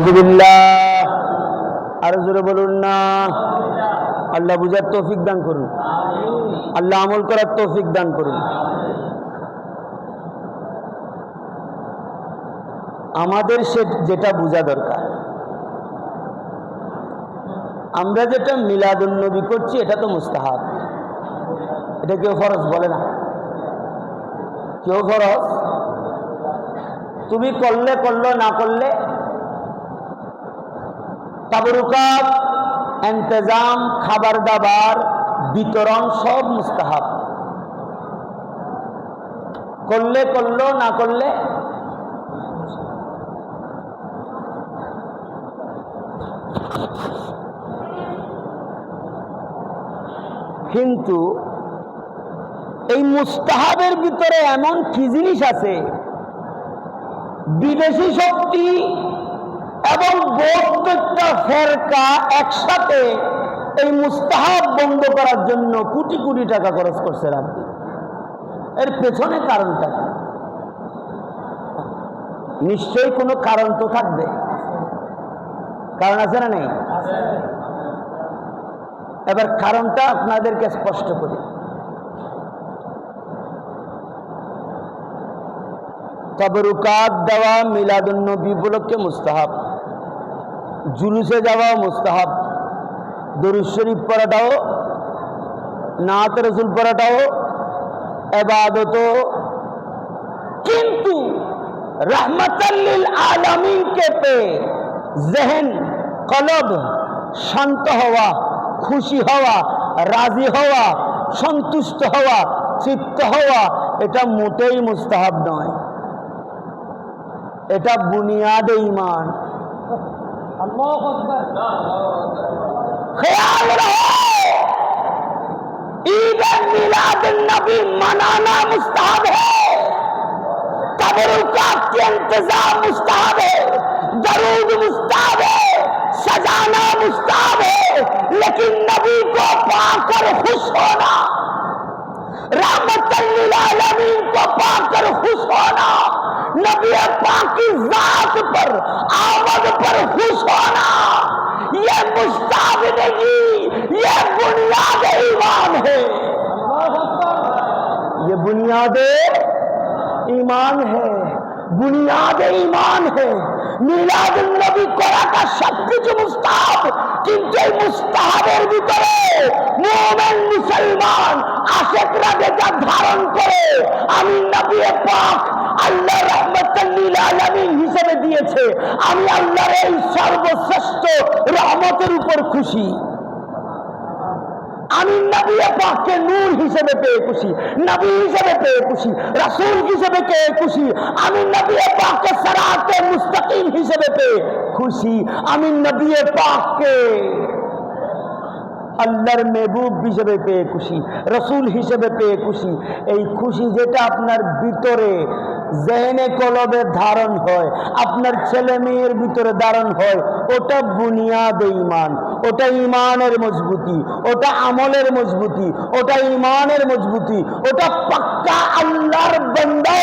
নাউযুবিল্লাহ। আর জোরে বলুন না। আল্লাহ বুঝার তৌফিক দান করুন, আল্লাহ আমল করার তৌফিক দান করুন। আমাদের যেটা বোঝা দরকার, আমরা যেটা মিলাদুন নবী করছি এটা তো মুস্তাহাব, এটা কেউ ফরজ বলে না। কেউ ফরজ তুমি করলে করলো, না করলে তাবরুকাত, ইন্তজাম, খাবার দাবার বিতরণ সব মুস্তাহাব। করলে করলো, না করলে কিন্তু এই মুস্তাহাবের ভিতরে এমন কি জিনিস আছে, বিদেশি শক্তি এবং প্রত্যেকটা ফেরকা একসাথে এই মুস্তাহাব বন্ধ করার জন্য কোটি কোটি টাকা খরচ করছে রাখবে। এর পেছনে কারণটা কি? নিশ্চয়ই কোনো কারণ তো থাকবে। কারণ আছে না নেই? এবার কারণটা আপনাদেরকে স্পষ্ট করি। তাবরুকাত দেওয়া মিলাদুন নবী উপলক্ষে মুস্তাহাব, জুলুসে যাওয়া মুস্তাহাব, দরুদ শরীফ পড়াটাও, নাত রাসূল পড়াটাও ইবাদত। কিন্তু রাহমাতাল লিল আলামিন কে পেয়ে জেহেন কলব শান্ত হওয়া, খুশি হওয়া, রাজি হওয়া, সন্তুষ্ট হওয়া, তৃপ্ত হওয়া, এটা মোটেই মুস্তাহাব নয়, এটা বুনিয়াদে ঈমান। আল্লাহু আকবার। ख्याल रहो, ईद मिलाद नबी मनाना मुस्ताहब है, तबरुकात के इंतजाम मुस्ताहब है, दरूद मुस्ताहब है, सजाना मुस्ताहब है, लेकिन नबी को पाकर खुश होना, रहमतल लिल आलमीन को पाकर खुश होना, नबी पाक की जात पर, आमद पर खुश होना, ये मुस्ताहब नहीं, ये बुनियाद ईमान है। ये बुनियाद ईमान है, बुनियाद ईमान है। মিলাদুন নবী করাটা সবকিছু মুস্তাহাব, কিন্তু এই মুস্তাহাবের ভিতরে মুমিন মুসলমান আশিকরা যেটা ধারণ করে, আমি নবী পাক আল্লাহ রাহমাতাল লিল আলামিন হিসেবে দিয়েছে, আমি আল্লাহর এই সর্বশ্রেষ্ঠ রহমতের উপর খুশি, আমি নবী পাককে নূর হিসেবে পেয়ে খুশি, নবী হিসেবে পেয়ে খুশি, রাসূল হিসেবে পেয়ে খুশি, আমি নবী পাককে সিরাতে মুস্তাকিম হিসেবে পেয়ে খুশি, আমি নবী পাককে আল্লাহর মেহবুব হিসেবে পেয়ে খুশি, রাসূল হিসেবে পেয়ে খুশি। এই খুশি যেটা আপনার ভিতরে জেনে কলবে ধারণ হয়, আপনার ছেলে মেয়ের ভিতরে ধারণ হয়, ওটা বুনিয়াদ ঈমান, ওটা ঈমানের মজবুতি, ওটা আমলের মজবুতি, ওটা ঈমানের মজবুতি, ওটা পাক্কা আল্লাহর বান্দা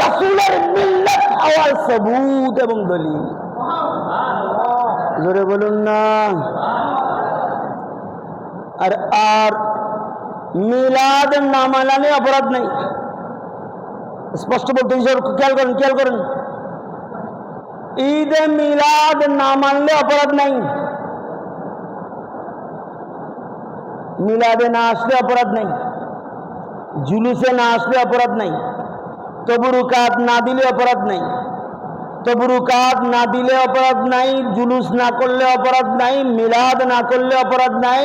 রাসূলের মিল্লাত হওয়ার সবুত এবং দলিল। জোরে বলুন না। আর মিলাদ না মানালে অপরাধ নাই, স্পষ্ট বলতে খেয়াল করেন, খেয়াল করেন, ঈদে মিলাদ না মানলে অপরাধ নাই, মিলাদে না আসলে অপরাধ নাই, জুলুসে না আসলে অপরাধ নাই, তবরুকাত না দিলে অপরাধ নাই, তবরুকাত না দিলে অপরাধ নাই, জুলুস না করলে অপরাধ নাই, মিলাদ না করলে অপরাধ নাই,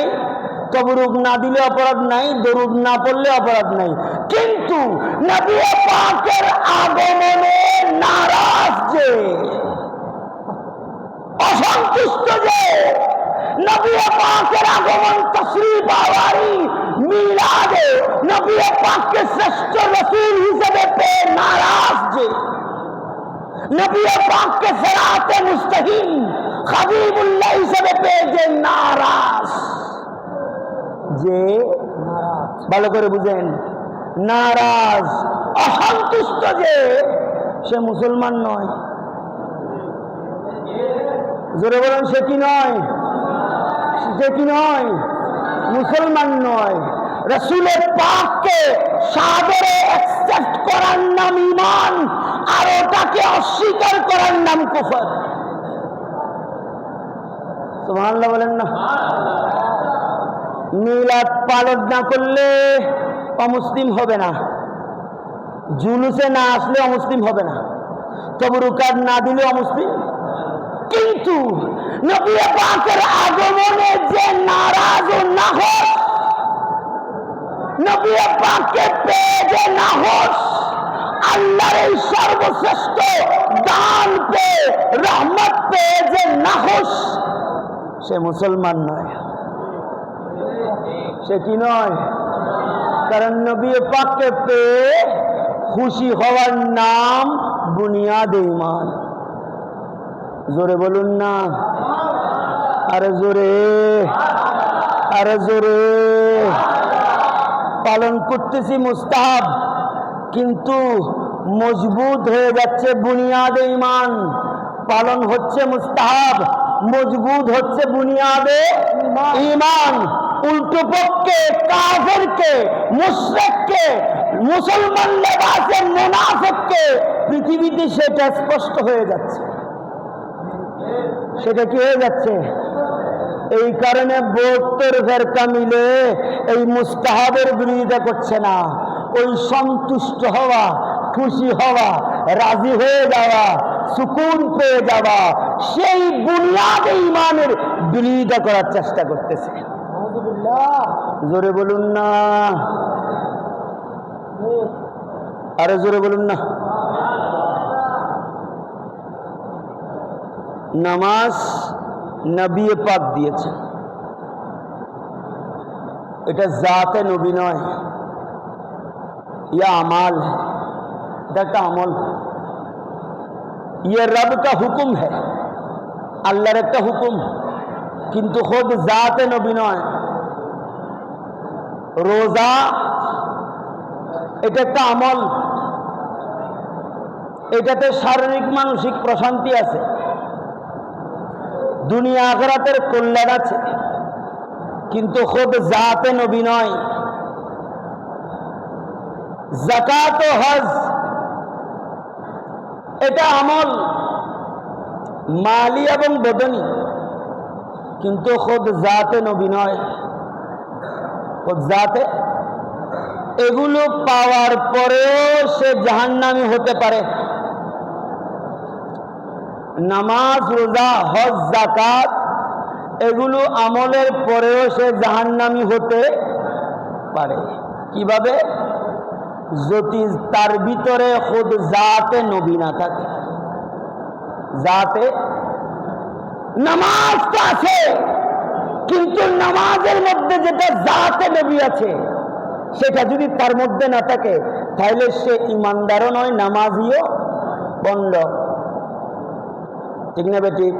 তবরুক না দিলে অপরাধ নাই, দরুদ না পড়লে অপরাধ নাই। কিন্তু নবী পাকের আগমনে নারাজ যে, অসন্তুষ্ট যে, নবী পাকের আগমন তশরিফ আওয়ারি মিলাদে নবী পাককে শ্রেষ্ঠ রাসূল হিসেবে পেয়ে নারাজ যে, নবী পাককে সিরাতে মুস্তাকিম হাবিবুল্লাহ হিসেবে পেয়ে যে নারাজ, যে ভালো করে বুঝেন, নারাজ অসন্তুষ্ট যে, সে মুসলমান নয়। জোরে বলেন, সে কি নয়? সে কি নয়? মুসলমান নয়। রাসূলের পাককে সাদরে অ্যাকসেপ্ট করার নাম ঈমান, আর ওটাকে অস্বীকার করার নাম কুফর। সুবহানাল্লাহ বলেন না। মিলাদ পালন না করলে অমুসলিম হবে না, জুলুসে না আসলে অমুসলিম হবে না, তবরুকাত না দিলে অমুসলিম। কিন্তু নবী পাকের আগমনে যে নারাজ ও নাহস, নবী পাককে পেয়ে যে নাহস, আল্লাহর এই সর্বশ্রেষ্ঠ দান পেয়ে, রহমত পেয়ে যে নাহস, সে মুসলমান নয়। সে কি নয়? কারণ নবী পাককে পেয়ে খুশি হওয়ার নাম বুনিয়াদে ঈমান। জোরে বলুন না, আরে জোরে, আরে জোরে। পালন করতেছি মুস্তাহাব, কিন্তু মজবুত হয়ে যাচ্ছে বুনিয়াদে ঈমান। পালন হচ্ছে মুস্তাহাব, মজবুত হচ্ছে বুনিয়াদে ঈমান। উল্টো পক্ষে কাফেরকে, মুশরিককে, মুসলমান লেবাসে মুনাফিককে পৃথিবীতে সেটা স্পষ্ট হয়ে যাচ্ছে। সেটা কি হয়ে যাচ্ছে? এই কারণে 72 ফেরকা মিলে এই মুস্তাহাবের বিরোধিতা করছে না। ওই সন্তুষ্ট হওয়া, খুশি হওয়া, রাজি হয়ে যাওয়া, সুকুন পেয়ে যাওয়া, সেই বুনিয়াদে ঈমানের বিরোধিতা করার চেষ্টা করতেছে। জোরে বলুন না, আরে জোরে বলুন না। নামাজ নবী পাক দিয়েছে, এটা জাতে নবী নয়, ইয়া আমাল है, এটা একটা আমল। ये रब का हुक्म है, আল্লাহর একটা হুকুম, কিন্তু খুদ জাতে নবী নয়। রোজা এটা একটা আমল, এটাতে শারীরিক মানসিক প্রশান্তি আছে, দুনিয়া আখিরাতের কল্যাণ আছে, কিন্তু খুদ জাতে নবী নয়। যাকাত ও হজ এটা আমল, মালি এবং বদনী, কিন্তু খুদ জাতে নবী নয়। খুদ জাতে, এগুলো পাওয়ার পরেও সে জাহান্নামী হতে পারে। নামাজ, রোজা, হজ, যাকাত এগুলো আমলের পরেও সে জাহান্নামী হতে পারে। কিভাবে? যদি তার ভিতরে খুদ জাতে নবী না থাকে। জাতে নামাজ তো আছে, কিন্তু নামাজের মধ্যে যেটা জাতে নবী আছে সেটা যদি তার মধ্যে না থাকে, তাহলে সে ইমানদারও নয়, নামাজিও বন্ধ। ঠিক না বেঠিক?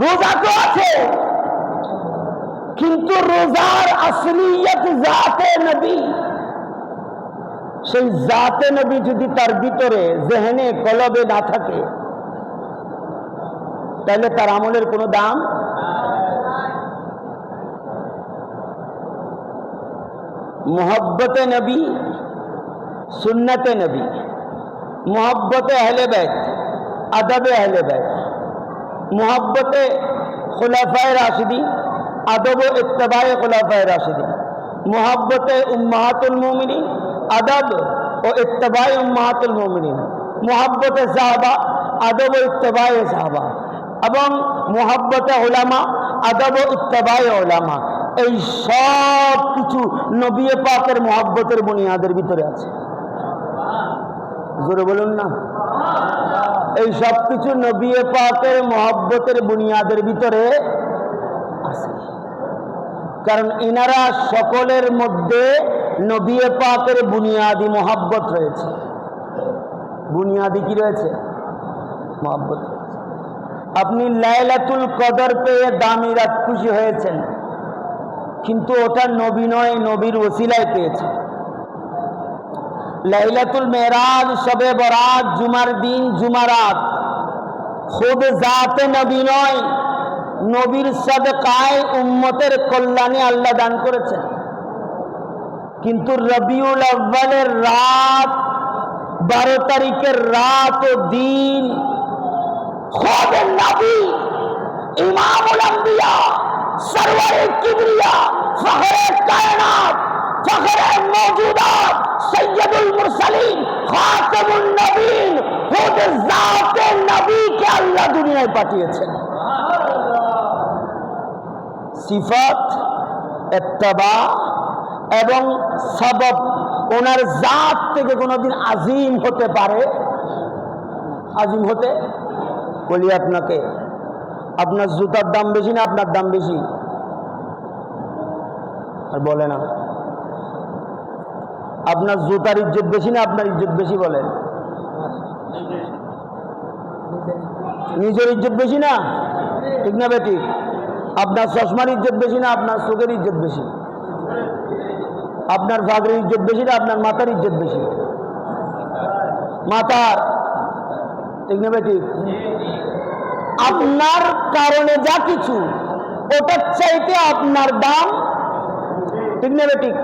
রোজা তো আছে, কিন্তু রোজার আসলিয়ত জাতে নবী। সেই জাতে নবী যদি তার ভিতরে, জেহেনে, কলবে না থাকে, তাহলে তার আমলের কোনো দাম। মোহব্বতে নবী, সুন্নতে নবী, মোহব্বতে আহলে বাইত, আদবে আহলে বাইত, মোহব্বতে খুলাফায়ে রাশিদিন, আদব ও ইত্তেবায়ে খুলাফায়ে রাশিদিন, মোহব্বতে উম্মাহাতুল মুমিনিন, আদব ও ইত্তেবায়ে উম্মাহাতুল মুমিনিন, মোহব্বতে সাহাবা, আদব ও ইত্তেবায়ে সাহাবা, এবং মোহব্বতে উলামা, আদব ও ইত্তেবায়ে উলামা। এই সব কিছু নবী পাকের মোহব্বতের বুনিয়াদের ভিতরে আছে। জোরে বলুন না। এই সব কিছু নবী পাকের মোহব্বতের বুনিয়াদের ভিতরে আছে, কারণ ইনারা সকলের মধ্যে নবী পাকের বুনিয়াদি মোহব্বত রয়েছে। বুনিয়াদি কি রয়েছে? মোহব্বত রয়েছে। আপনি লাইলাতুল কদর পেয়ে দামি রাত খুশি হয়েছেন, কিন্তু ওটা নবী নয়, নবীর ওসিলায় পেয়েছে। লাইলাতুল মেরাজ, শবে বরাত, জুমার দিন, জুমারাত, খুদ জাতে নবী নয়, নবীর সাদকায় উম্মতের কল্যাণে আল্লাহ দান করেছেন। কিন্তু রবিউল আউয়ালের রাত, 12 তারিখের রাত ও দিন খুদ নবী ইমামুল আম্বিয়া সরওয়ারে কিবরিয়া ফখরে কায়নাত ফখরে মওজুদাত সৈয়দুল মুরসালিন খাতামুন নবীন খুদ জাতে নবীকে আল্লাহ দুনিয়ায় পাঠিয়েছেন। সিফাত, ইত্তিবা এবং সবব ওনার জাত থেকে কোনোদিন আজিম হতে পারে? আজিম হতে বলি আপনাকে, আপনার জুতার দাম বেশি না আপনার দাম বেশি? আর বলে না। আপনার জুতার ইজ্জত বেশি না আপনার ইজ্জত বেশি? বলেন। নিজের ইজ্জত বেশি না? ঠিক না বেঠিক? আপনার চশমার ইজ্জত বেশি না আপনার চোখের ইজ্জত বেশি? আপনার ফাগরির ইজ্জত বেশি না আপনার মাথার ইজ্জত বেশি? মাথার। ঠিক না বেঠিক? আপনার কারণে যা কিছু ওটার চাইতে আপনার দাম, ঠিক না বেঠিক?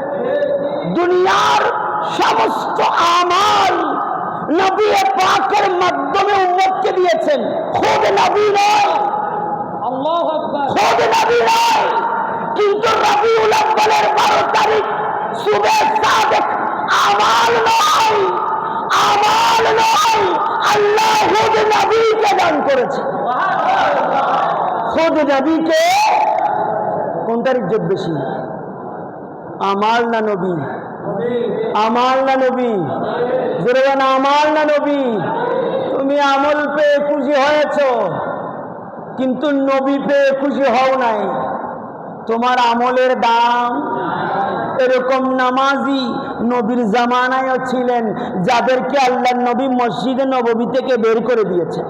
দুনিয়ার সমস্ত আমাল নবী পাকের মাধ্যমে উম্মতকে দিয়েছেন, খুদ নবী নয়। আল্লাহু আকবার। খুদ নবী নয়, কিন্তু রবিউল আউয়ালের 12 তারিখ সুবে সাদেক আমাল নয়, আমাল নয়, আল্লাহ খুদ নবীকে দান করেছে। খুদ নবীকে। কোনটার ইজ্জত বেশি, আমাল না নবী? আমাল না নবী? যেরকম আমাল না নবী? তুমি আমল পেয়ে খুশি হয়েছ কিন্তু নবী পেয়ে খুশি হও নাই, তোমার আমলের দাম। এরকম নামাজি নবীর জামানায়ও ছিলেন যাদেরকে আল্লাহ নবী মসজিদে নববী থেকে বের করে দিয়েছেন,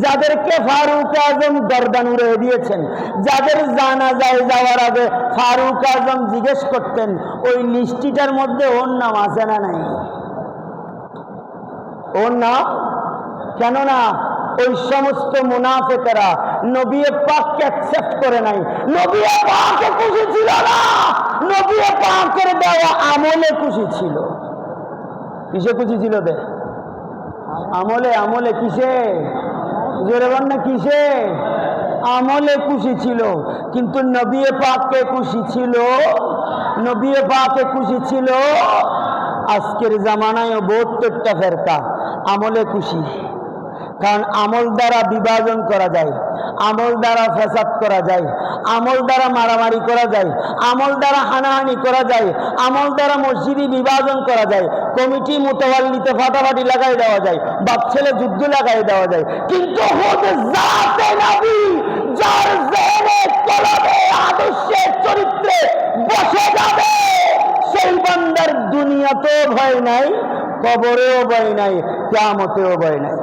যাদেরকে ফারুক আজম গর্দান উড়িয়ে দিয়েছেন, যাদের জানাজায় যাওয়ার আগে ফারুক আজম জিজ্ঞেস করতেন ওই লিস্টিটার মধ্যে ওর নাম আছে না নাই? ওর নাম কেন না? ওই সমস্ত মুনাফিকরা নবী পাককে অ্যাকসেপ্ট করে নাই। নবী পাকে খুশি ছিল না, নবী পাকের দেওয়া আমলে খুশি ছিল। কিসে খুশি ছিল? দে আমলে। আমলে কিসে? জোরে বল না কিসে? আমলে খুশি ছিল। কিন্তু নবী পাককে খুশি ছিল, নবী পাকে খুশি ছিল। আজকের জামানায় 72টা ফেরকা আমলে খুশি, কারণ আমল দ্বারা বিভাজন করা যায়, আমল দ্বারা ফসাদ করা যায়, আমল দ্বারা মারামারি করা যায়, আমল দ্বারা হানাহানি করা যায়, আমল দ্বারা মসজিদে বিভাজন করা যায়, কমিটি মোতাবাল্লিতে ফাটাফাটি লাগাই দেওয়া যায়, বাপ ছেলে যুদ্ধ লাগাই দেওয়া যায়। কিন্তু খুদ জাতে নবী যার জেনে কলবে আদর্শে চরিত্রে বসে যাবে, সেই বান্দার দুনিয়াতেও ভয় নাই, কবরেও ভয় নাই, কিয়ামতেও ভয় নাই।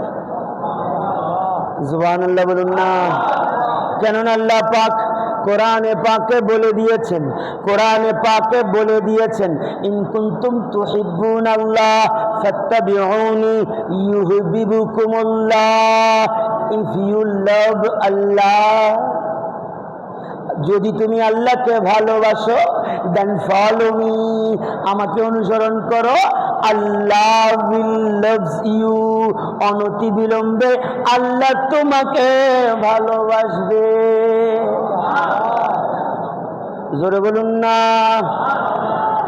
সুবহানাল্লাহ বলুন না। কেননা আল্লাহ পাক কোরআনে পাকে বলে দিয়েছেন, কোরআনে পাকে বলে দিয়েছেন ইন কুনতুম তুহিব্বুনাল্লাহ ফাত্তাবিউনি ইউহিব্বুকুমুল্লাহ। ইফ ইউ লাভ আল্লাহ, যদি তুমি আল্লাহকে ভালোবাসো দেন ফলো মি, আমাকে অনুসরণ করো, আল্লাহ উইল লাভস ইউ, অনতি বিলম্বে আল্লাহ তোমাকে ভালোবাসবে। জোরে বলুন না।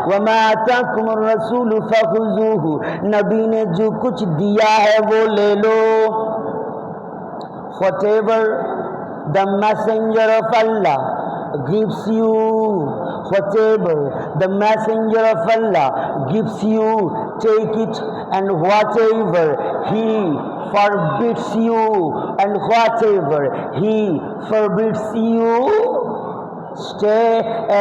वमा आताकुम रसूल फखुजूहु, नबी ने जो कुछ दिया है वो ले लो। Whatever the messenger of Allah gives you, whatever the messenger of Allah gives you, take it, and whatever he forbids you, and whatever he forbids you, stay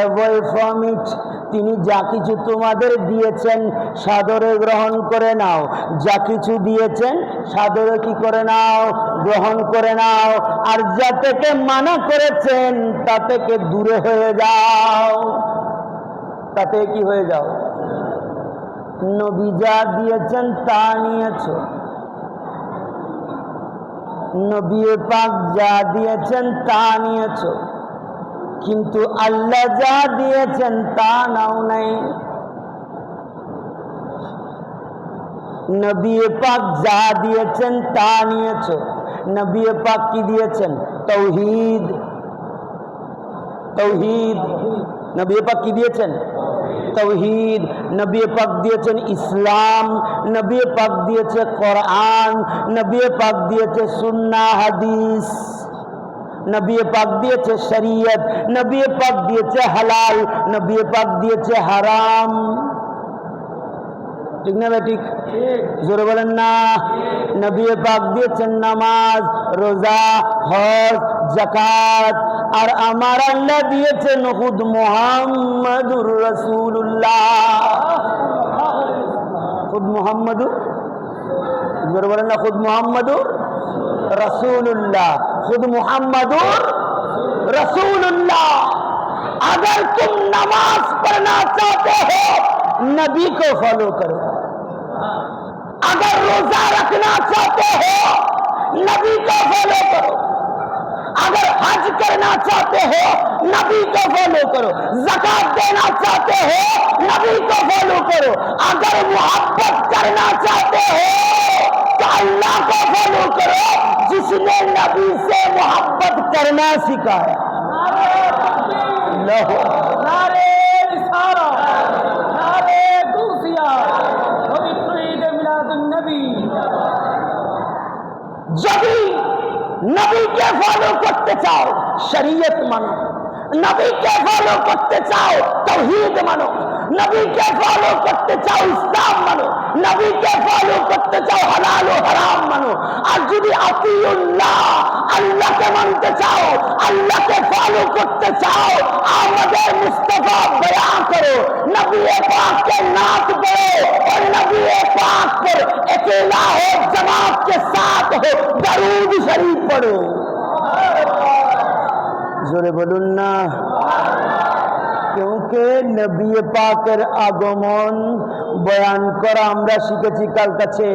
away from it. তিনি যা কিছু তোমাদের দিয়েছেন সাদরে গ্রহণ করে নাও, যা কিছু দিয়েছেন সাদরে কি করে নাও? গ্রহণ করে নাও। আর যা থেকে মানা করেছেন তা থেকে দূরে হয়ে যাও, তাতে কি হয়ে যাও? নবী যা দিয়েছেন তা নিয়েছো, নবী পাক যা দিয়েছেন তা নিয়েছো, কিন্তু আল্লাহ যা দিয়েছেন তা নাও নাই। নবী পাক যা দিয়েছেন তা নিয়েছো, নবী পাক কি দিয়েছেন? তাওহীদ। তাওহীদ। নবী পাক কি দিয়েছেন? তাওহীদ। নবী পাক দিয়েছেন ইসলাম, নবী পাক দিয়েছে কোরআন, নবী পাক দিয়েছে সুন্নাহ হাদিস, নবী পাক দিয়েছে শরীয়ত, নবী পাক দিয়েছে হালাল, নবী পাক দিয়েছে হারাম। ঠিক না ঠিক? জোরে বলেন না। নবী পাক দিয়েছেন নামাজ, রোজা, হজ, যাকাত। আর আমার আল্লাহ দিয়েছেন খুদ মুহাম্মাদুর রাসূলুল্লাহ। খুদ মুহাম্মাদুর, জোরে বলেন না, খুদ মুহাম্মাদুর রাসূলুল্লাহ। खुद मुहम्मदुर रसूलुल्लाह। अगर तुम नमाज पढ़ना चाहते हो नबी को फॉलो करो, अगर रोजा रखना चाहते हो नबी को फॉलो करो, अगर हज करना चाहते हो नबी को फॉलो करो, ज़कात देना चाहते हो नबी को फॉलो करो, अगर मोहब्बत करना चाहते हो तो अल्लाह को फॉलो करो जिसने नबी से मोहब्बत करना सिखाया। नारे रिसाला, नारे दूसिया, पवित्र ईद मिलादुन नबी। যদি নবী কে ফলো করতে চাও শরীয়ত মানো, নবী কে ফলো করতে চাও তাওহীদ মানো, নবী কে ফলো করতে চাও ইসলাম মানো, নবী কে ফলো করতে চাও হালাল ও হারাম মানো। আর যদি আতিউল্লাহ আল্লাহকে মানতে চাও, আল্লাহকে ফলো করতে চাও, আমাদের মুস্তাফা বয়ান করো, নবী পাক के नात पढ़ो और नबी पाक पर अकेला हो जमात के साथ हो दरूद शरीफ पढ़ो। जोरे बोलून ना। क्योंकि नबी पाकेर আগমন বয়ান করা আমরা শিখেছি কার কাছে?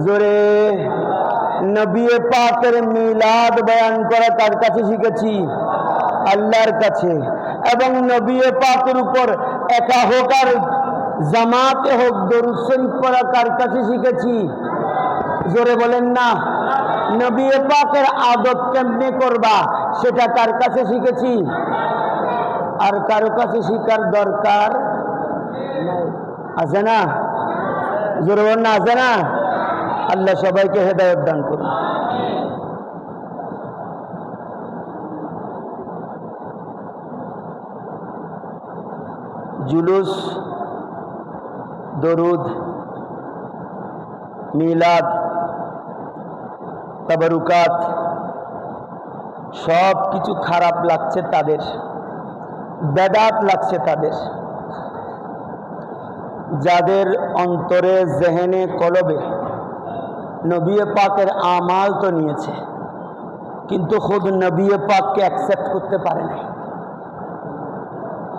জোরে। নবী পাকের মিলাদ বয়ান করা কার কাছে শিখেছি? আল্লাহর কাছে। এবং নবী পাকের উপর একা হোক আর জামাতে হোক দরুদ শরীফ পড়া কার কাছে শিখেছি? জোরে বলেন না। নবী পাকের আদব কেমনে করবা সেটা কার কাছে শিখেছি? আর কারো কাছে শিখার দরকার আছে না? জোরে বলেন না, আছে না? আল্লাহ সবাইকে হেদায়েত দান করুন। জুলুস, দরুদ, মিলাদ, তাবারুকাত সব কিছু খারাপ লাগছে তাদের, বেদাত লাগছে তাদের, যাদের অন্তরে জেহেনে কলবে নবী পাকের আমাল তো নিয়েছে কিন্তু খুদ নবী পাককে অ্যাকসেপ্ট করতে পারে না।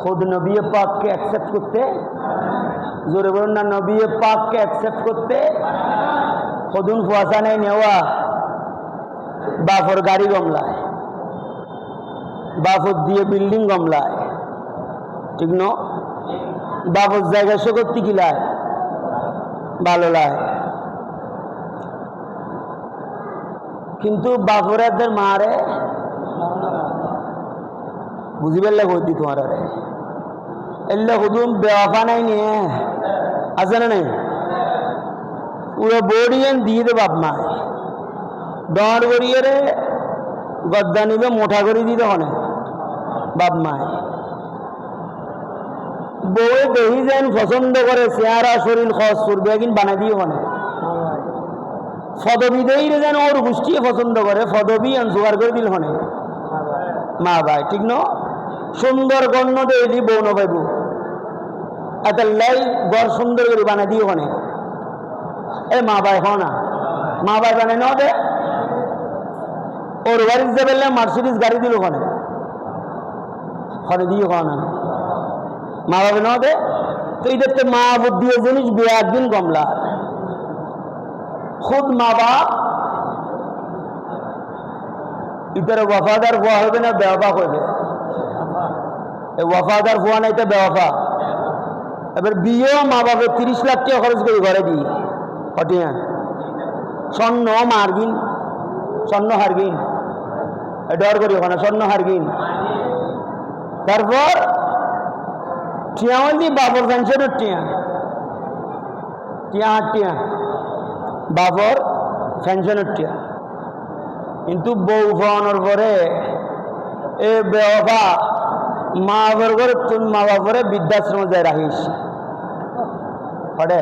खुद नबी पाक के एक्सेप्ट करते, जोरे बोलून ना, नबी पाक के एक्सेप्ट करते खुदुन फुआसा नहीं नेवा बाफर गाड़ी गमलाয়, बाफर দিয়ে বিল্ডিং গমলায়, ঠিক ন? বাফর জায়গা শকতি কিলায় ভালো লাগে, কিন্তু বাফরাদের মারে বুঝিবার লাগে হইতি তোমার আরে এলে হুদুম বেওয়াফা নাই নিয়ে আছে না নাই? পুরো বড়িয়েন দিয়ে দে বাপ মা ডর গড়িয়ে রে গদ্দা নিবে মোটা করে দিতে হনে বাপ মায়। বউ দেহি যেন পছন্দ করে চেহারা শরীর খরচ করবে কিন্তু বানাই দিয়ে হনে ফদবি দেই রে যেন ওর গোষ্ঠী পছন্দ করে ফদবি জোগাড় করে দিল হনে মা ভাই, ঠিক ন? সুন্দর গণ্য দিয়ে দি বউ নবাইব এত লাই ঘর সুন্দর করে বানাই দিয়ে হনে এ মা ভাই হ না, মা ভাই বানাই ন দে ওর বাড়ি যে বললে মার্সিডিস গাড়ি দিল হনে হনে দিয়ে হওয়া না মা বাবা ন দে। তো এদের মা বুদ্ধি জিনিস বিয়ে একদিন কমলা খুদ মা বাপ ইতারে ওয়াফাদার হওয়া হবে না বেওয়াফা হইবে? এই ওয়াফাদার হওয়া নাই তো বেওয়াফা। এবার বিয়েও মা বাবা 30 লাখ টাকা খরচ করে ঘরে দিই হটিয়া স্বর্ণ মার্গিন স্বর্ণ হারগিন ডর করি ওখানে স্বর্ণ হারগিন। তারপর টিয়া দি বাবর পেনশনের টিয়া টিয়া 8 টিয়া বাবর পেনশনের টিয়া। কিন্তু বউ ফাওয়ানোর পরে এ বেওয়াফা মা বাবার ঘরে তুই মা বাবারে বৃদ্ধাশ্রমে যায় রাখিস হড়ে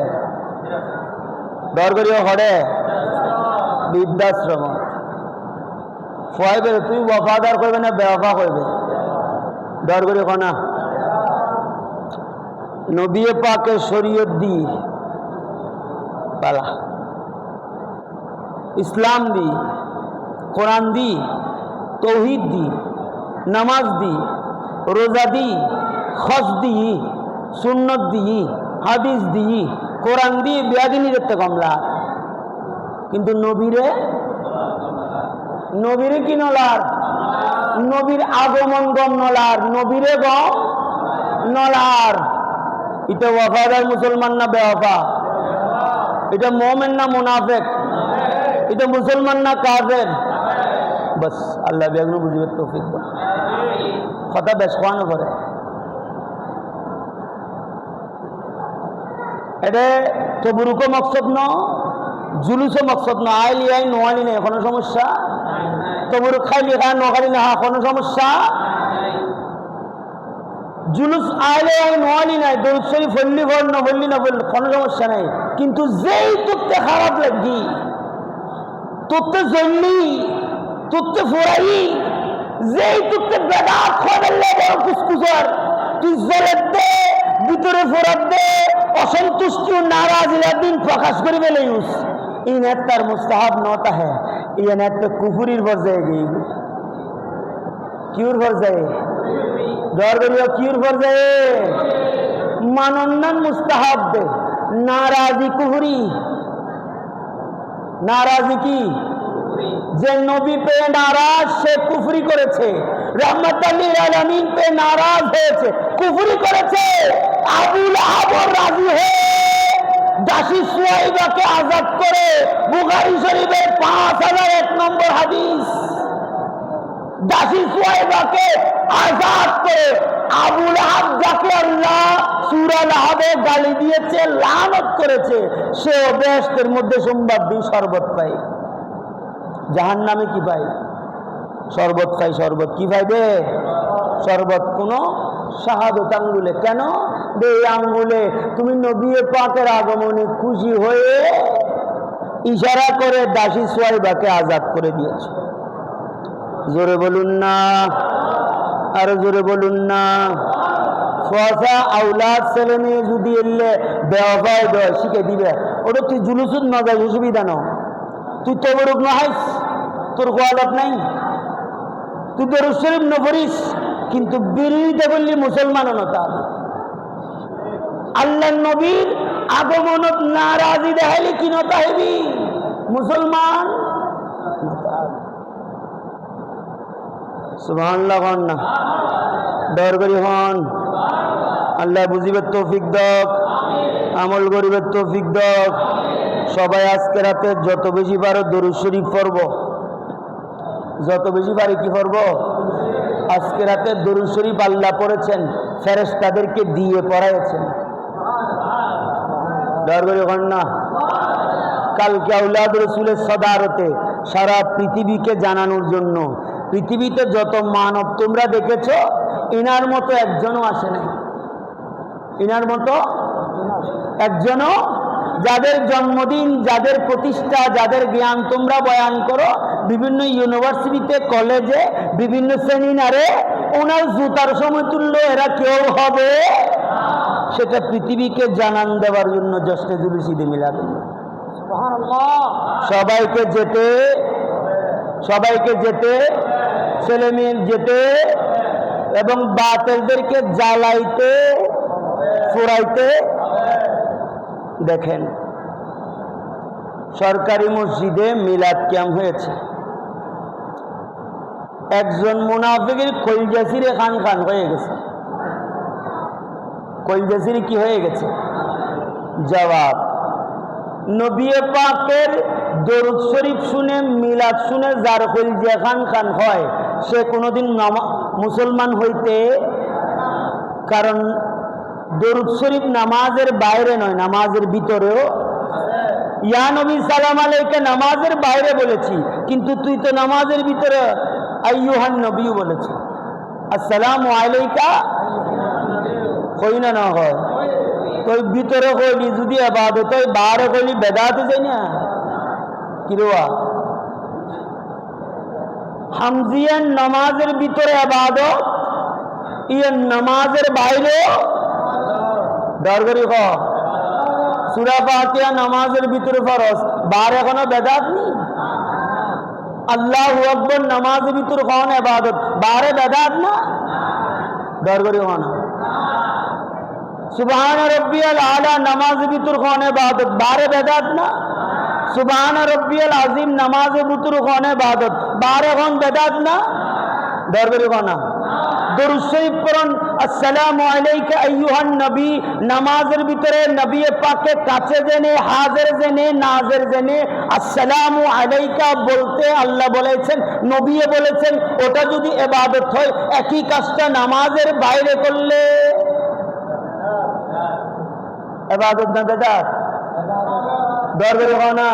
ডর করিও হড়ে বৃদ্ধাশ্রম ফুয়াইবে। তুই ওয়াফাদার করবে না বেওয়াফা করবে? ডর করি না। নবী পাকে শরীয়ত দি পালা ইসলাম দি কোরআন দি তৌহিদ দি নামাজ দি রোজা দি হজ দি সুন্নত দি হাদিস দি কোরআন দি বিয়াদিনী দেখতে কমলা। কিন্তু নবীরে কি নলার? নবীর আগমন গম নলার, নবীরে গম নলার। এটা ওয়াফাদার মুসলমান না বেওয়াফা? এটা মুমিন না মুনাফিক? এটা মুসলমান না কাফের? বস আল্লাহ বেগুন বুঝবে তৌফিক দাও। কথা বেশ কোয়ানো করে এটা তবুরুকো মকসদ ন জুলুসে মকসদ ন। আইলি আই নোয়ালি নেই কোনো সমস্যা। তবুরুক খাইলি খা নোখালি না কোনো সমস্যা। জুলুস আইলে আই নোয়ালি নাই দরুদ শরীফ ফল্লি ফল না ফল্লি না ফল কোনো সমস্যা নাই। কিন্তু যেই তোরতে খারাপ লাগি তোরতে জল্লি তোরতে ফোরাই যেই তোরতে বেদাত খবরলে বড় কুসকুসর তুই জলের দে ভিতরে ফোরাত দে অসন্তুষ্টি ও নারাজিলা দিন প্রকাশ করি বেলে ইউস এই নেত তার মুস্তাহাব নতা হ্যাঁ এই নেত पे কুফরির পর্যায়ে গই কিউর পর্যায়ে ডর করিও কিউর পর্যায়ে মানন্নান মুস্তাহাব দে নারাজি কুফরি নারাজি কি যে নবী पे नाराज সে কুফরি করেছে रहमतुल लिल आलमीन पे नाराज হয়েছে কুফরি করেছে আবু লাহাব রাজি হয়ে দাসী সুয়াইবাকে আযাদ করে বুখারী শরীফের 5001 নম্বর হাদিস দাসী সুয়াইবাকে আযাদ করে আবু লাহাব যাকে আল্লাহ সূরা লাহাবে গালি দিয়েছে লানত করেছে সে বেহেশতের মধ্যে সম্ভাব্য শরবত পায় জাহান্নামে কি পায় শরবত পাই শরবত কি পাইবে শরবত কোন শাহাদত আঙ্গুলে কেন এই আঙ্গুলে তুমি নবী পাকের আগমনে খুশি হয়ে ইশারা করে দাসী সুয়াইবাকে আজাদ করে দিয়েছো জোরে বলুন না আর জোরে বলুন না ফসা আওলাদ ছেলে মেয়ে যদি এলে বেওয়াফায় দেয় শিখে দিবে ওটা তুই জুলুসুদ না যায় অসুবিধা নাও তুই তবরুক না হাইস তোর গোয়ালত নাই তুই দরুদ শরীফ না পড়িস কিন্তু বিরোধিতা করলি মুসলমান নতা আল্লাহ নবীর আগমনত নারাজি দেখাইলে কি নতা হবি মুসলমান সুবহানাল্লাহ না ডর করি হন আল্লাহ বুঝিবে তৌফিক দাও আমল করিবে তৌফিক দাও সবাই আজকে রাতে যত বেশি পারো দরুদ শরীফ পড়ব যত বেশি পারি কি পড়ব আজকে রাতে দরুদ শরীফ আল্লাহ পড়েছেন ফেরেশতাদেরকে দিয়ে পড়াইছেন ডর করি হন না কালকে আওলাদ রাসূলের সদারতে সারা পৃথিবীকে জানানোর জন্য পৃথিবীতে যত মানব তোমরা দেখেছো ইনার মতো একজনও আসে নাই ইনার মতো একজনও যাদের জন্মদিন যাদের প্রতিষ্ঠা যাদের জ্ঞান তোমরা বয়ান করো বিভিন্ন ইউনিভার্সিটিতে কলেজে বিভিন্ন সেমিনারে ওনার জুতার সমতুল্য এরা কেউ হবে সেটা পৃথিবীকে জানান দেওয়ার জন্য জশ্নে জুলুস ঈদে মিলাদ সবাইকে যেতে ছেলে মেয়ে যেতে এবং বাতিলদেরকে জ্বালাইতে ফুরাইতে দেখেন সরকারি মসজিদে মিলাদ ক্যাম্প হয়েছে একজন মুনাফিকের কলজাসিরে খান খান হয়ে গেছে। কলজাসিরে কি হয়ে গেছে? জবাব, নবী পাকের দরুদ শরীফ শুনে, মিলাদ শুনে যার কলজা খান খান হয়, সে কোনোদিন মুসলমান হইতে, কারণ দরুদ শরীফ নামাজের বাইরে নয়, নামাজের ভিতরেও। ইয়া নবী সালাম আলাইকা নামাজের বাইরে বলেছি, কিন্তু তুই তো নামাজের ভিতরে আইয়ুহান নবী বলেছি। আসসালামু আলাইকা কই না না হয়, তুই ভিতরে কইলি যদি ইবাদত হয়, বাইরে কইলি বেদাত যায় না কিরোয়া। হামজিয়ান নামাজের ভিতরে ইবাদত, ইয়ান নামাজের বাইরে দরগরি ক সূরা ফাতিহা নামাজের ভিতরে ফরজ, বাইরে কোনো বেদাত নেই। আল্লাহু আকবার নামাজের ভিতরে কোন ইবাদত, বাইরে বেদাত না, দরগরি হয় না। সুবহান রাব্বিয়াল আলা নামাজের ভিতরে কোন ইবাদত, বাইরে বেদাত না। সুবহান রাব্বিয়াল আযীম নামাজের ভিতরে কোন ইবাদত, বাইরে কোন বেদাত না, দরগরি হয় না। দরুদ শরীফ পড়ুন, আসসালামু আলাইকা আইয়ুহান নবী, নামাজের ভিতরে নবী পাকের কাছে জেনে, হাজির জেনে, নাজির জেনে আসসালামু আলাইকা বলতে আল্লাহ বলেছেন, নবী বলেছেন। ওটা যদি ইবাদত হয়, একই কাজটা নামাজের বাইরে করলে ইবাদত না বেদাত, দরবারে হয় না।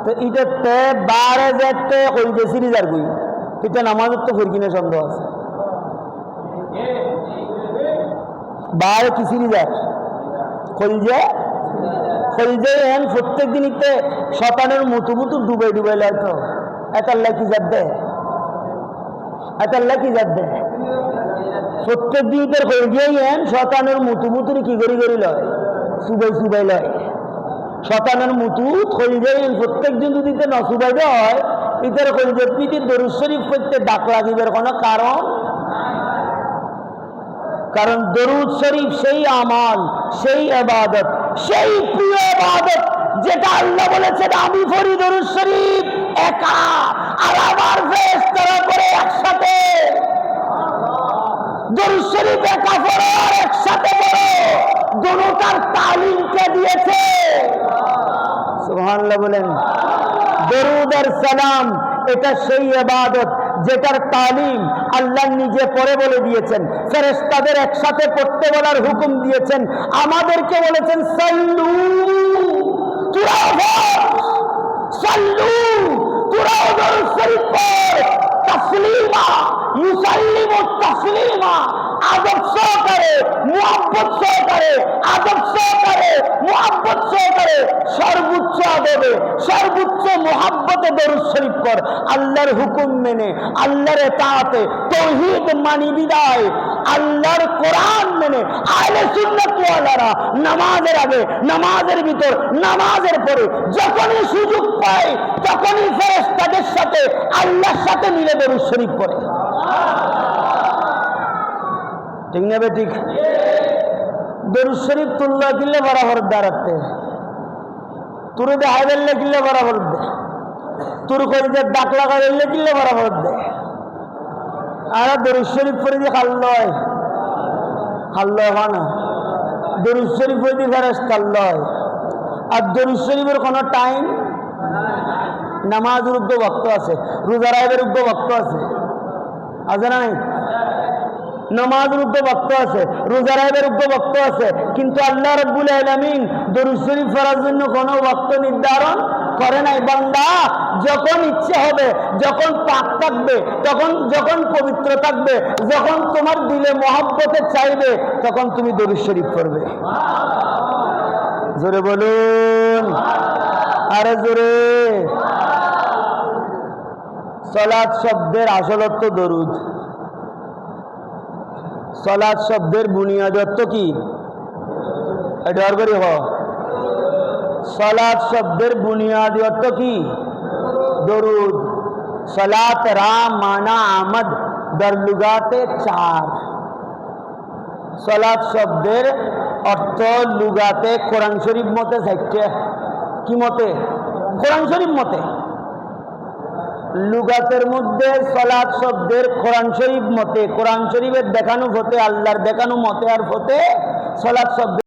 তো এটাতে বারে যেতে কই বেশি রিজার কই, এটা নামাজের তো ফিরকিনে সন্দেহ আছে। বাইরে কিসিরি যায় খলজে খলজে এন প্রত্যেক দিন ইতে শতানের মুতু মুতু ডুবে ডুবে লয়, তো এতাল্লা কি যাত দে, এতাল্লা কি যাত দে প্রত্যেক দিন ইতের খলজে এন শতানের মুতু মুতুরি কি করি করি লয়, সুবাই সুবাই লয়। শতানের মুতু খলজে এন প্রত্যেক দিন যদি ইতে নসুবাই হয়, ইতের খলজে পিঠে দরুদ শরীফ করতে ডাক লাগিবের কোনো কারণ, কারণ দরুদ শরীফ সেই আমাল, সেই ইবাদত, সেই প্রিয় ইবাদত যেটা আল্লাহ বলেছেন আমি পড়ি দরুদ শরীফ একা, আর আমার ফেরেশতারা করে একসাথে। দরুদ শরীফ একা পড়ো আর একসাথে পড়ো, দুটোটার তালিম কে দিয়েছে? সুবহানাল্লাহ বলেন। দরুদ আর সালাম এটা সেই ইবাদত যেটার তালিম আল্লাহ নিজে পরে বলে দিয়েছেন, ফেরেশতাদের একসাথে পড়তে বলার হুকুম দিয়েছেন, আমাদেরকে বলেছেন সাল্লু তুরাও সাল্লু তুরাও দরুদ শরীফ পড়, তাসলিমা ইউসাল্লিমু তাসলিমা, আদব সহকারে, মুহাব্বত সহকারে, আদব সহকারে, মুহাব্বত সহকারে, সর্বোচ্চ আদবে, সর্বোচ্চ মুহাব্বতে দরুদ শরীফ পড়। আল্লাহর হুকুম মেনে, আল্লাহর ইতাআতে, তাওহীদ মানি বিদায়, আল্লাহর কোরআন মেনে আহলে সুন্নাত ওয়ালারা নামাজের আগে, নামাজের ভিতর, নামাজের পরে যখনই সুযোগ পায়, তখনই ফেরেশতাদের সাথে, আল্লাহর সাথে মিলে দরুদ শরীফ পড়ে। ঠিক না বে ঠিক? দরুদ শরীফ তুল্লা কিল্লে বরাবর দাঁড়াতে, তুরে দে হাইবেললে কিল্লে বরাবর দে, তুর করে যে ডাক লাগা দিলে কিল্লে বরাবর দে। আর দরুদ শরীফ পড়ে দিয়ে খাল্লয় খাল্লয় হয় না, দরুদ শরীফ পড়ে দিয়ে ফেরেশতা লয়। আর দরুদ শরীফের কোনো টাইম, নামাজের উদ্যোগ ভক্ত আছে, রোজা রাখবের উদ্যোগ ভক্ত আছে, আছে না নাই? নামাজের উদ্যোগ ভক্ত আছে, রোজা রাখবের উদ্যোগ ভক্ত আছে, কিন্তু আল্লাহ রাব্বুল আলামিন দরুদ শরীফ পড়ার জন্য কোনো ওয়াক্ত নির্ধারণ করে নাই। বান্দা যখন ইচ্ছে হবে, যখন পাক থাকবে, তখন যখন পবিত্র থাকবে, যখন তোমার দিলে মহব্বতে চাইবে, তখন তুমি দরুদ শরীফ পড়বে। জোরে বলুন, আরে জোরে। সালাত শব্দের আসল অর্থ দরুদ। সালাত শব্দের বুনিয়াদি অর্থ কি? এটা আর করি হ। সালাত শব্দের বুনিয়াদি অর্থ কি? দরুদ। সালাত রাম মানা আমদ দর লুগাতে চার। সালাত শব্দের অর্থ লুগাতে কোরআন শরীফ মতে চাইছে। কি মতে? কোরআন শরীফ মতে। লুগাতের মধ্যে সলাৎ শব্দের কোরআন শরীফ মতে, কোরআন শরীফের দেখানো ফতে, আল্লাহর দেখানো মতে আর ফতে সলাৎ শব্দ